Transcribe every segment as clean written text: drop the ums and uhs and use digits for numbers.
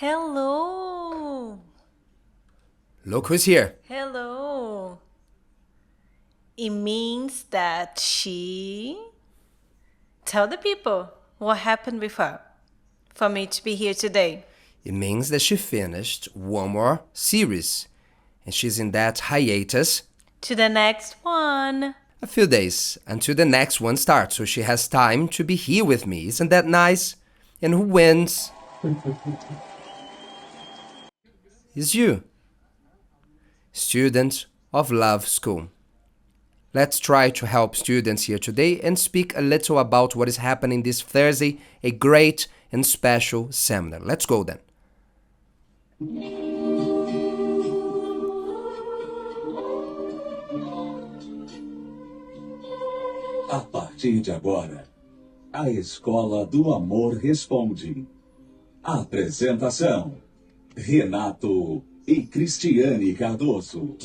Hello. Look who's here. Hello. It means that tell the people what happened with her for me to be here today. It means that she finished one more series, and she's in that hiatus To the next one. a few days until the next one starts, so she has time to be here with me. Isn't that nice? And who wins? Is you, student of Love School. Let's try to help students here today and speak a little about what is happening this Thursday, a great and special seminar. Let's go then. A partir de agora, a Escola do Amor responde. Apresentação: Renato e Cristiane Cardoso.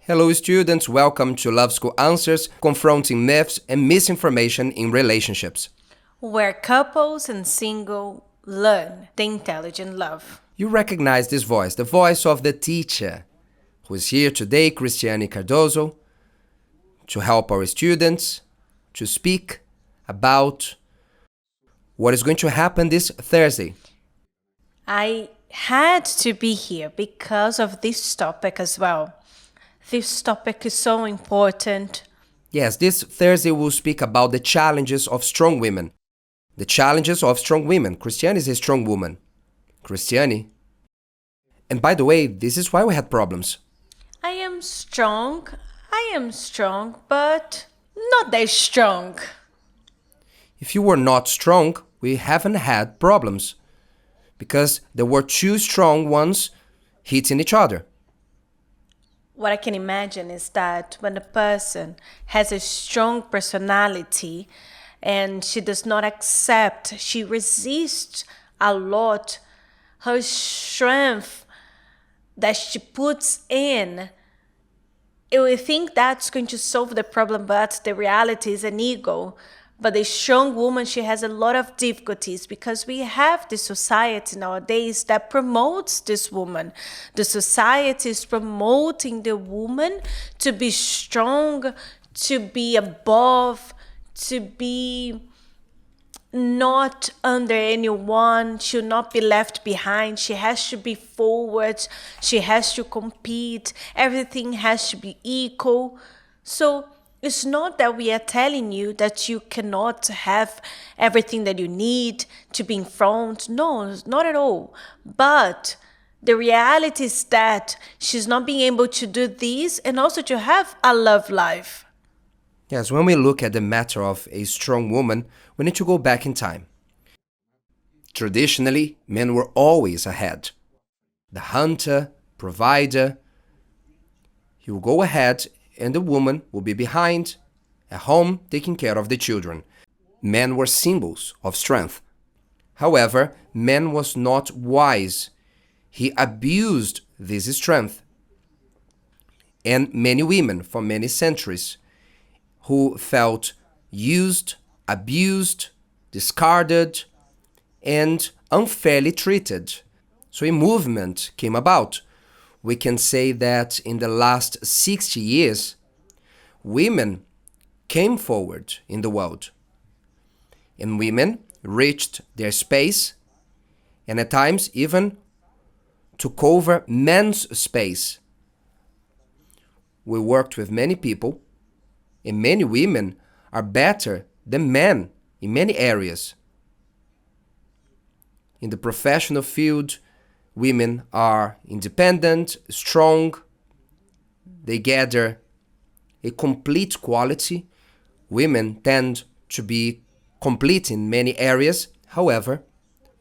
Hello students, welcome to Love School Answers, confronting myths and misinformation in relationships. Where couples and single learn the intelligent love. You recognize this voice, the voice of the teacher, who is here today, Cristiane Cardoso, to help our students to speak about what is going to happen this Thursday. I had to be here because of this topic as well. This topic is so important. Yes, this Thursday we'll speak about the challenges of strong women. The challenges of strong women. Cristiane is a strong woman. Cristiane. And by the way, this is why we had problems. I am strong, but not that strong. If you were not strong, we haven't had problems. Because there were two strong ones hitting each other. What I can imagine is that when a person has a strong personality and she does not accept, she resists a lot her strength that she puts in, we think that's going to solve the problem, but the reality is an ego. But the strong woman, she has a lot of difficulties because we have this society nowadays that promotes this woman. The society is promoting the woman to be strong, to be above, to be not under anyone, should not be left behind. She has to be forward. She has to compete. Everything has to be equal. So it's not that we are telling you that you cannot have everything that you need to be in front. No, not at all. But the reality is that she's not being able to do this and also to have a love life. Yes, when we look at the matter of a strong woman, we need to go back in time. Traditionally, men were always ahead. The hunter, provider, he will go ahead and the woman will be behind, at home, taking care of the children. Men were symbols of strength. However, man was not wise. He abused this strength. And many women, for many centuries, who felt used, abused, discarded, and unfairly treated. So a movement came about. We can say that in the last 60 years, women came forward in the world. And women reached their space and at times even took over men's space. We worked with many people, and many women are better than men in many areas. In the professional field, women are independent, strong, they gather a complete quality. Women tend to be complete in many areas. However,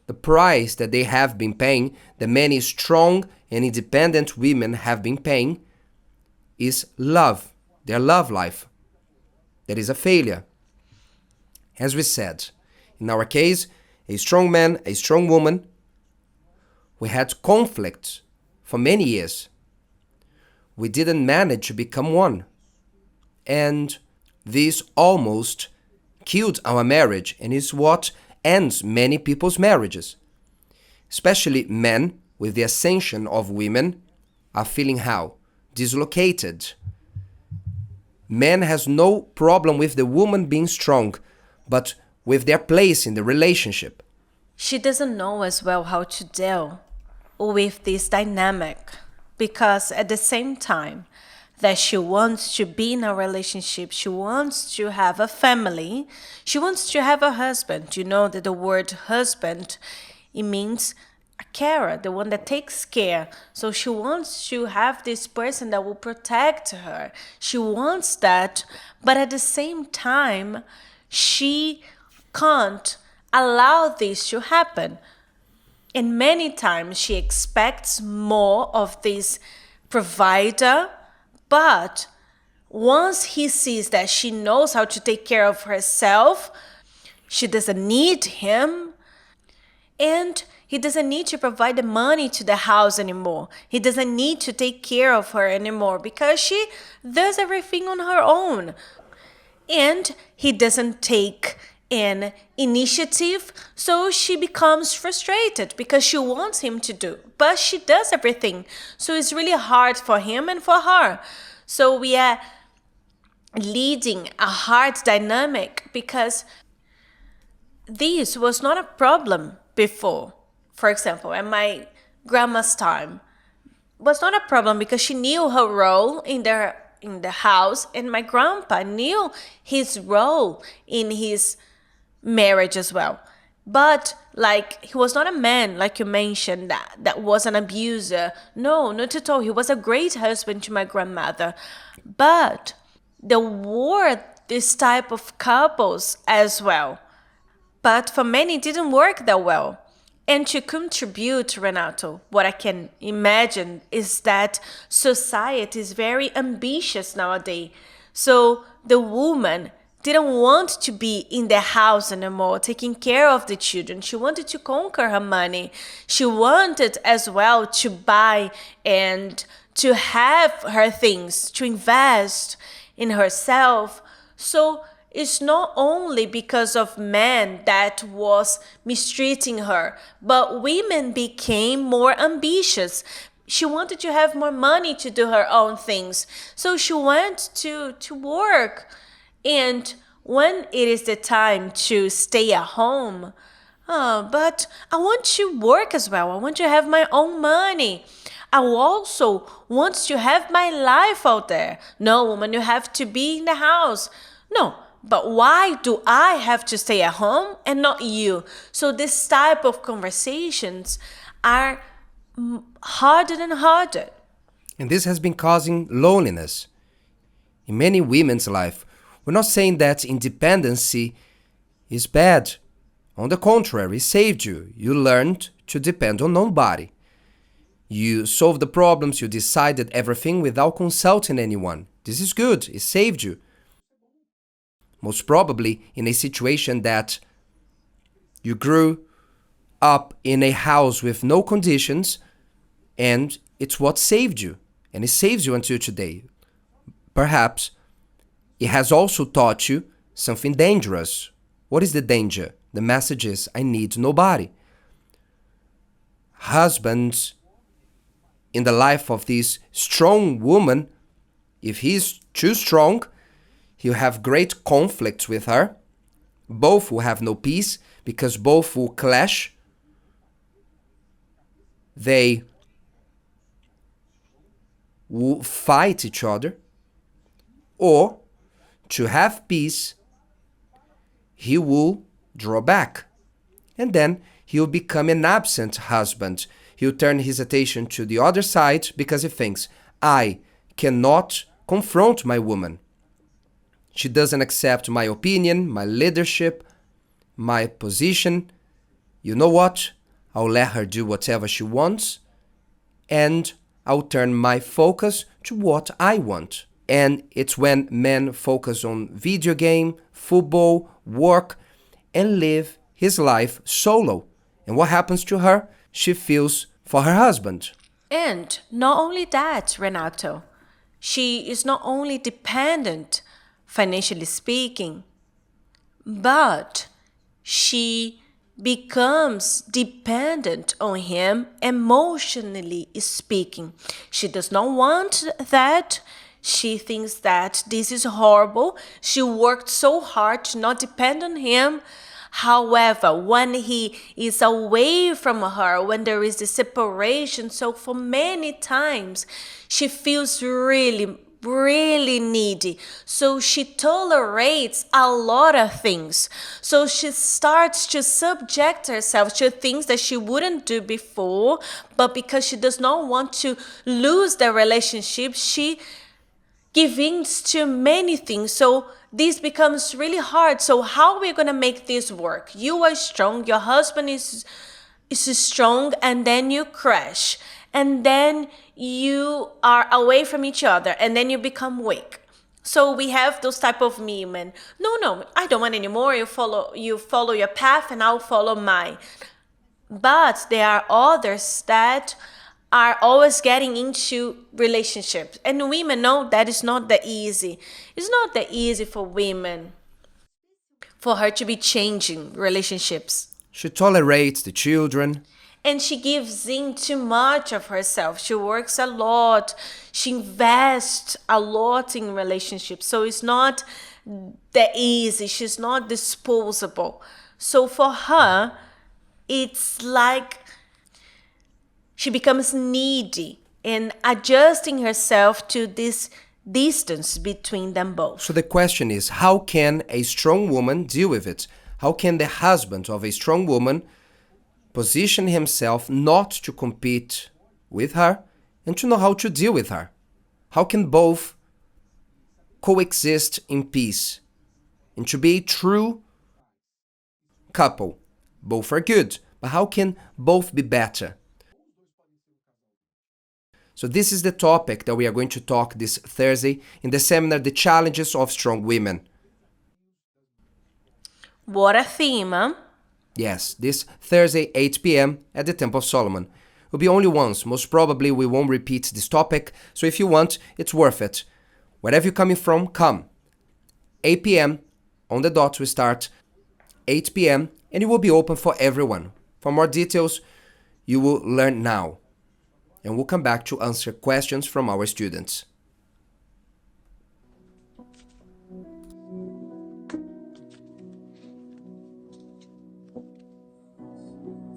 the price that they have been paying, that many strong and independent women have been paying, is love, their love life. That is a failure. As we said, in our case, a strong man, a strong woman, we had conflict for many years. We didn't manage to become one. And this almost killed our marriage and is what ends many people's marriages. Especially men, with the ascension of women, are feeling how? Dislocated. Man has no problem with the woman being strong, but with their place in the relationship. She doesn't know as well how to deal with this dynamic because at the same time that she wants to be in a relationship, she wants to have a family, she wants to have a husband. You know that the word husband, it means a carer, the one that takes care. So she wants to have this person that will protect her. She wants that, but at the same time, she can't allow this to happen. And many times she expects more of this provider, but once he sees that she knows how to take care of herself, she doesn't need him, and he doesn't need to provide the money to the house anymore. He doesn't need to take care of her anymore because she does everything on her own. And he doesn't take an initiative, so she becomes frustrated because she wants him to do, but she does everything. So it's really hard for him and for her. So we are leading a hard dynamic because this was not a problem before. For example, at my grandma's time, was not a problem because she knew her role in the house, and my grandpa knew his role in his marriage as well. But like, he was not a man, like you mentioned, that was an abuser. No, not at all. He was a great husband to my grandmother. But there were this type of couples as well. But for many, it didn't work that well. And to contribute, Renato, what I can imagine is that society is very ambitious nowadays. So the woman didn't want to be in the house anymore, taking care of the children. She wanted to conquer her money. She wanted as well to buy and to have her things, to invest in herself. So it's not only because of men that was mistreating her, but women became more ambitious. She wanted to have more money to do her own things. So she went to work. And when it is the time to stay at home, but I want to work as well. I want to have my own money. I also want to have my life out there. No, woman, you have to be in the house. No, but why do I have to stay at home and not you? So this type of conversations are harder and harder. And this has been causing loneliness in many women's life. We're not saying that independency is bad. On the contrary, it saved you. You learned to depend on nobody. You solved the problems, you decided everything without consulting anyone. This is good, it saved you. Most probably in a situation that you grew up in a house with no conditions, and it's what saved you. And it saves you until today. Perhaps it has also taught you something dangerous. What is the danger? The message is, I need nobody. Husbands in the life of this strong woman, if he's too strong, he'll have great conflicts with her. Both will have no peace because both will clash. They will fight each other. Or, to have peace, he will draw back. And then he'll become an absent husband. He'll turn his attention to the other side because he thinks, I cannot confront my woman. She doesn't accept my opinion, my leadership, my position. You know what? I'll let her do whatever she wants, and I'll turn my focus to what I want. And it's when men focus on video game, football, work, and live his life solo. And what happens to her? She feels for her husband. And not only that, Renato, she is not only dependent, financially speaking, but she becomes dependent on him emotionally speaking. She does not want that. She thinks that this is horrible. She worked so hard to not depend on him. However, when he is away from her, when there is the separation, so for many times she feels really needy. So she tolerates a lot of things. So she starts to subject herself to things that she wouldn't do before, but because she does not want to lose the relationship, she gives in to many things. So this becomes really hard. So how are we going to make this work? You are strong, your husband is strong, and then you crash. And then you are away from each other, and then you become weak. So we have those type of women. No, I don't want anymore. You follow your path, and I'll follow mine. But there are others that are always getting into relationships. And women know that is not that easy. It's not that easy for women, for her to be changing relationships. She tolerates the children. And she gives in too much of herself. She works a lot. She invests a lot in relationships. So it's not that easy. She's not disposable. So for her, it's like she becomes needy and adjusting herself to this distance between them both. So the question is, how can a strong woman deal with it? How can the husband of a strong woman position himself not to compete with her and to know how to deal with her? How can both coexist in peace and to be a true couple? Both are good, but how can both be better? So this is the topic that we are going to talk this Thursday in the seminar, The Challenges of Strong Women. What a theme, huh? Yes, this Thursday, 8 p.m. at the Temple of Solomon. Will be only once. Most probably we won't repeat this topic, so if you want, it's worth it. Wherever you're coming from, come. 8 p.m. on the dot we start. 8 p.m. and it will be open for everyone. For more details, you will learn now. And we'll come back to answer questions from our students.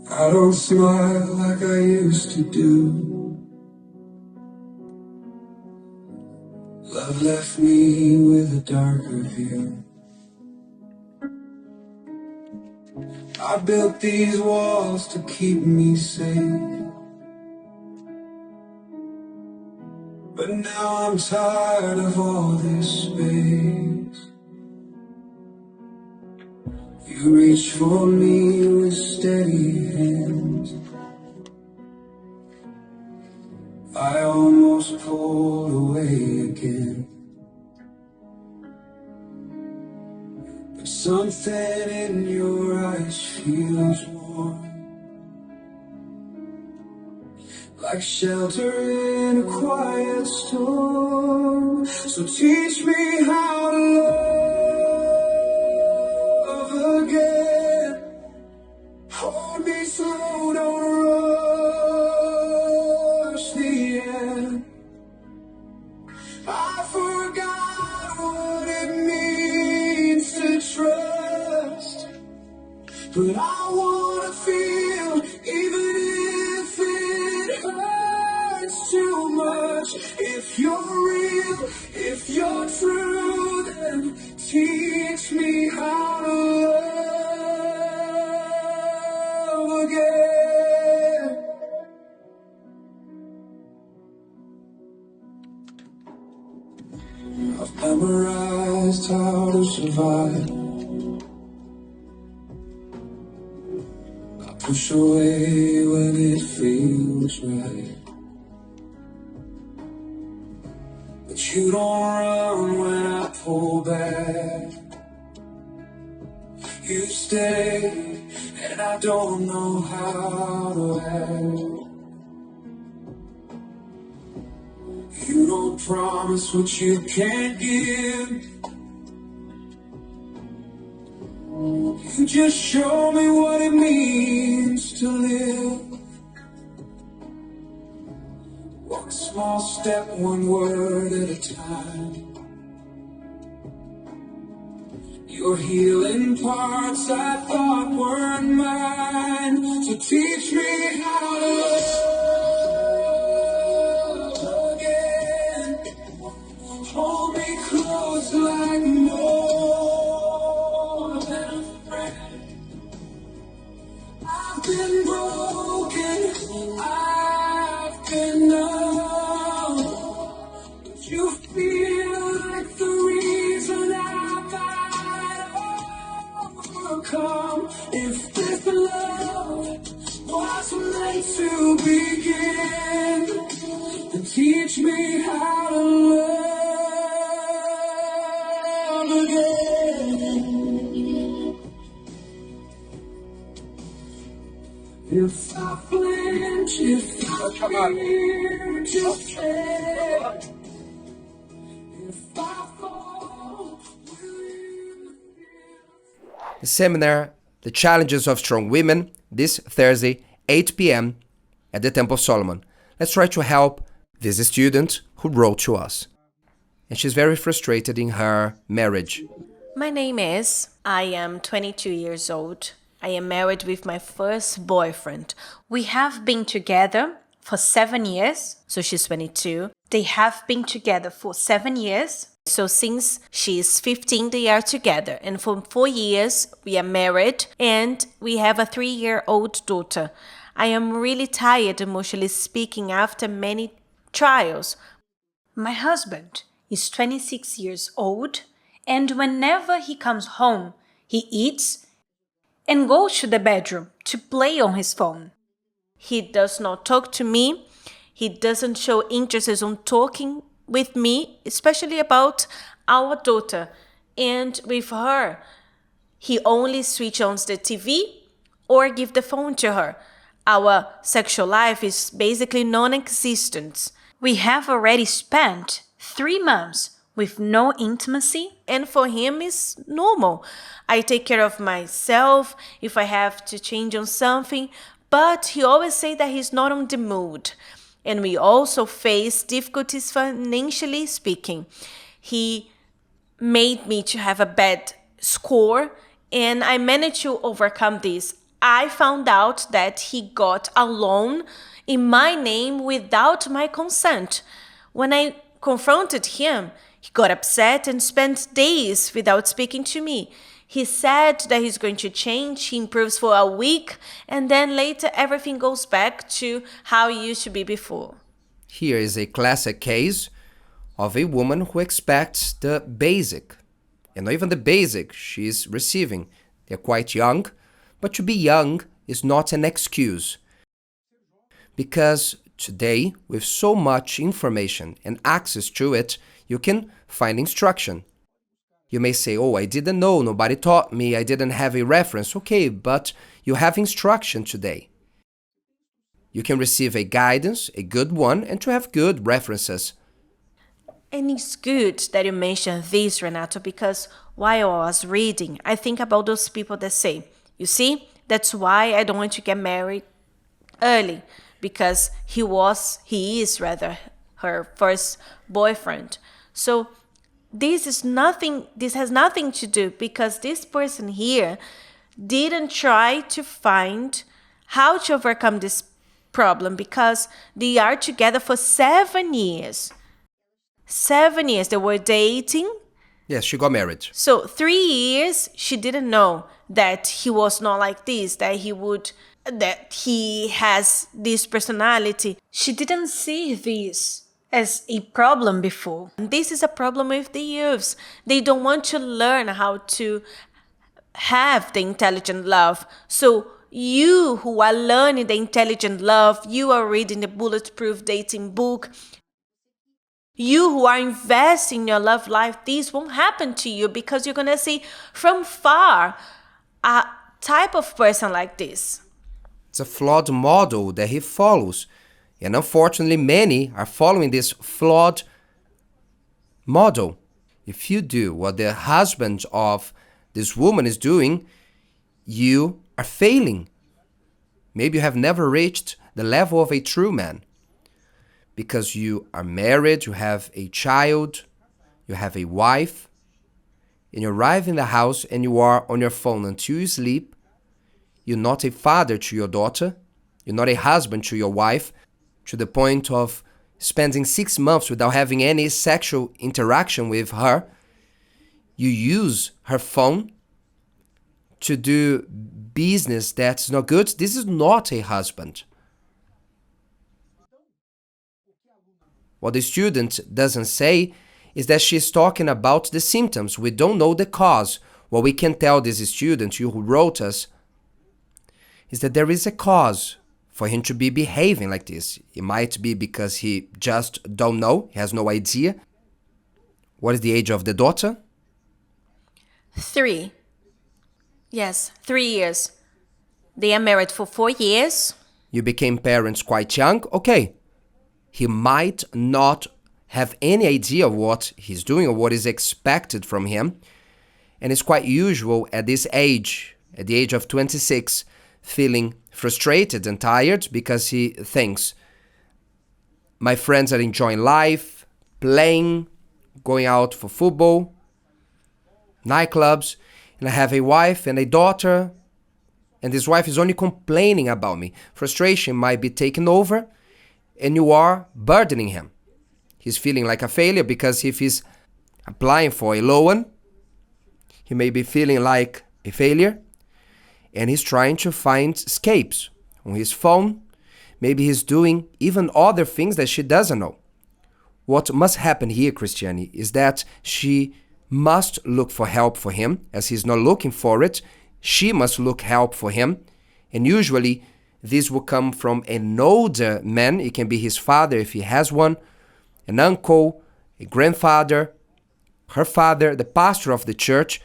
I don't smile like I used to do. Love left me with a darker view. I built these walls to keep me safe, but now I'm tired of all this space. You reach for me with steady hands. I almost pulled away again, but something in your eyes feels warm, like shelter in a quiet storm. So teach me how to love again. Hold me slow, don't rush the end. I forgot what it means to trust, but I wanna feel, even if it hurts too much. If you're real, if you're true, then teach me how to love again. I've memorized how to survive. I push away when it feels right, but you don't run when I pull back. You stay, and I don't know how to act. You don't promise what you can't give. Just show me what it means to live. One small step, one word at a time. You're healing parts I thought weren't mine. So teach me how to love again. Hold me close like more than a friend. I've been broken, I've been numb, but you feel like the reason I've overcome. If this love was meant to begin, then teach me how to love again. If I flinch, if I fear, just say. If I fall, will you feel? The seminar, The Challenges of Strong Women, this Thursday, 8 p.m. at the Temple of Solomon. Let's try to help this student who wrote to us. And she's very frustrated in her marriage. My name is, I am 22 years old. I am married with my first boyfriend. We have been together for 7 years. So she's 22. They have been together for 7 years. So since she is 15, they are together. And for 4 years, we are married and we have a 3-year-old daughter. I am really tired, emotionally speaking, after many trials. My husband is 26 years old, and whenever he comes home, he eats and goes to the bedroom to play on his phone. He does not talk to me. He doesn't show interest on talking with me, especially about our daughter. And with her, he only switches on the TV or give the phone to her. Our sexual life is basically non-existent. We have already spent 3 months with no intimacy, and for him it's normal. I take care of myself if I have to change on something, but he always say that he's not on the mood. And we also face difficulties financially speaking. He made me to have a bad score, and I managed to overcome this. I found out that he got a loan in my name without my consent. When I confronted him, he got upset and spent days without speaking to me. He said that he's going to change, he improves for a week, and then later everything goes back to how it used to be before. Here is a classic case of a woman who expects the basic, and not even the basic she's receiving. They're quite young, but to be young is not an excuse. Because today, with so much information and access to it, you can find instruction. You may say, oh, I didn't know, nobody taught me, I didn't have a reference. Okay, but you have instruction today. You can receive a guidance, a good one, and to have good references. And it's good that you mentioned this, Renato, because while I was reading, I think about those people that say, you see, that's why I don't want to get married early, because he is her first boyfriend. So this has nothing to do, because this person here didn't try to find how to overcome this problem, because they are together for 7 years. 7 years they were dating. Yes, she got married. So 3 years she didn't know that he was not like this, that he has this personality. She didn't see this as a problem before. This is a problem with the youths. They don't want to learn how to have the intelligent love. So you who are learning the intelligent love, you are reading the Bulletproof Dating book, you who are investing in your love life, this won't happen to you, because you're going to see from far a type of person like this. It's a flawed model that he follows. And unfortunately, many are following this flawed model. If you do what the husband of this woman is doing, you are failing. Maybe you have never reached the level of a true man. Because you are married, you have a child, you have a wife, and you arrive in the house and you are on your phone until you sleep. You're not a father to your daughter. You're not a husband to your wife, to the point of spending 6 months without having any sexual interaction with her. You use her phone to do business that's not good. This is not a husband. What the student doesn't say is that she's talking about the symptoms. We don't know the cause. What we can tell this student, you who wrote us, is that there is a cause for him to be behaving like this. It might be because he just don't know, he has no idea. What is the age of the daughter? 3. Yes, 3 years. They are married for 4 years. You became parents quite young. Okay. He might not have any idea of what he's doing or what is expected from him. And it's quite usual at this age, at the age of 26, feeling frustrated and tired because he thinks, my friends are enjoying life, playing, going out for football, nightclubs, and I have a wife and a daughter, and this wife is only complaining about me. Frustration might be taken over, and you are burdening him. He's feeling like a failure because if he's applying for a loan, he may be feeling like a failure, and he's trying to find escapes on his phone. Maybe he's doing even other things that she doesn't know. What must happen here, Christiane, is that she must look for help for him. As he's not looking for it, she must look help for him. And usually this will come from an older man. It can be his father if he has one, an uncle, a grandfather, her father, the pastor of the church.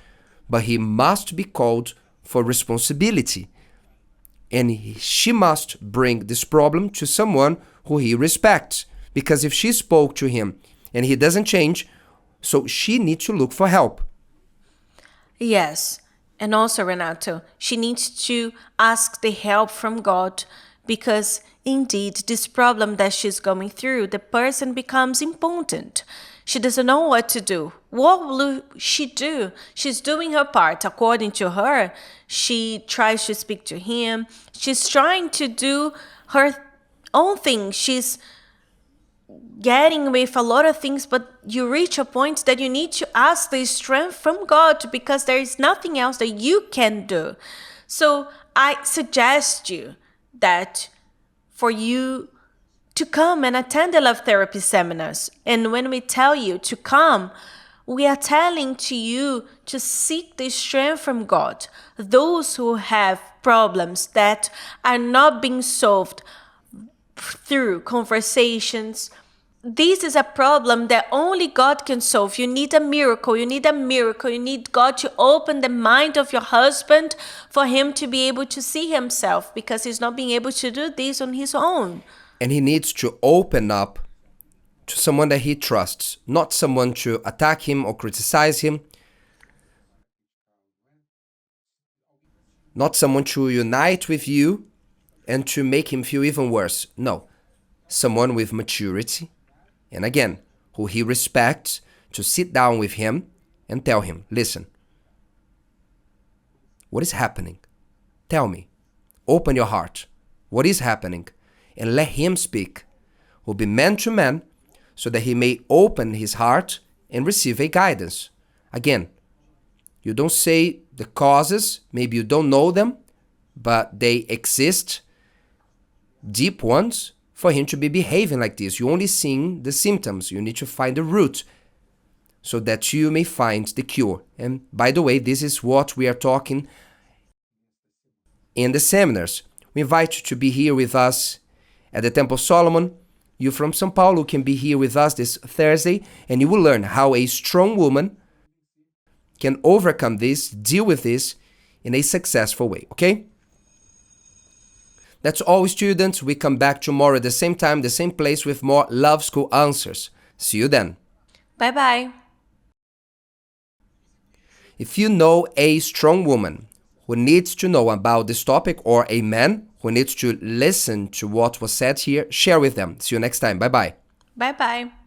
But he must be called for responsibility. And she must bring this problem to someone who he respects. Because if she spoke to him and he doesn't change, so she needs to look for help. Yes. And also, Renato, she needs to ask the help from God, because indeed this problem that she's going through, the person becomes impotent. She doesn't know what to do. What will she do? She's doing her part. According to her, she tries to speak to him. She's trying to do her own thing. She's getting with a lot of things, but you reach a point that you need to ask the strength from God, because there is nothing else that you can do. So I suggest you that for you to come and attend the love therapy seminars. And when we tell you to come, we are telling to you to seek the strength from God. Those who have problems that are not being solved through conversations, this is a problem that only God can solve. You need a miracle. You need a miracle. You need God to open the mind of your husband for him to be able to see himself, because he's not being able to do this on his own. And he needs to open up to someone that he trusts, not someone to attack him or criticize him, not someone to unite with you and to make him feel even worse. No, someone with maturity, and again, who he respects, to sit down with him and tell him, listen, what is happening? Tell me. Open your heart. What is happening? And let him speak. Will be man to man, so that he may open his heart and receive a guidance. Again, you don't say the causes, maybe you don't know them, but they exist, deep ones, for him to be behaving like this. You only seeing the symptoms. You need to find the root so that you may find the cure. And by the way, this is what we are talking in the seminars. We invite you to be here with us at the Temple Solomon. You from São Paulo can be here with us this Thursday, and you will learn how a strong woman can overcome this, deal with this in a successful way, okay? That's all, students. We come back tomorrow at the same time, the same place, with more Love School answers. See you then. Bye-bye. If you know a strong woman who who needs to know about this topic, or a man who needs to listen to what was said here, share with them. See you next time. Bye-bye. Bye-bye.